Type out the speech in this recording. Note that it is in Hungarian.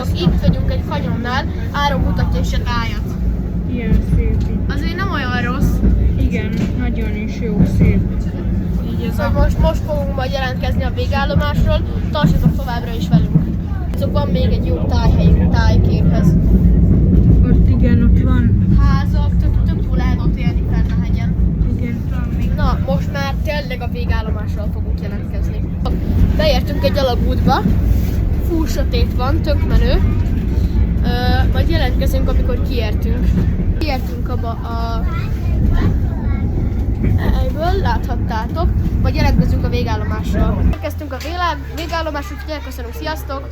Sziasztok, itt vagyunk egy kanyonnál, Áron mutatja is a tájat. Ilyen szép itt. Azért nem olyan rossz. Igen, nagyon is jó, szép. Így ez Szóval most fogunk majd jelentkezni a végállomásról, tartsatok továbbra is velünk. Szóval van még egy jó tájhelyünk tájképhez. Ott igen, ott van. Házak, tök jól lehet ott élni fenn a hegyen. Igen, van még. Na, most már tényleg a végállomásról fogunk jelentkezni. Beértünk egy alagútba, full sötét van, tök menő. Majd jelentkezünk, amikor kiértünk. Kiértünk abba a helyből, láthattátok, vagy jelentkezünk a végállomásra. Elkezdtünk a végállomásra, úgyhogy elköszönünk, sziasztok!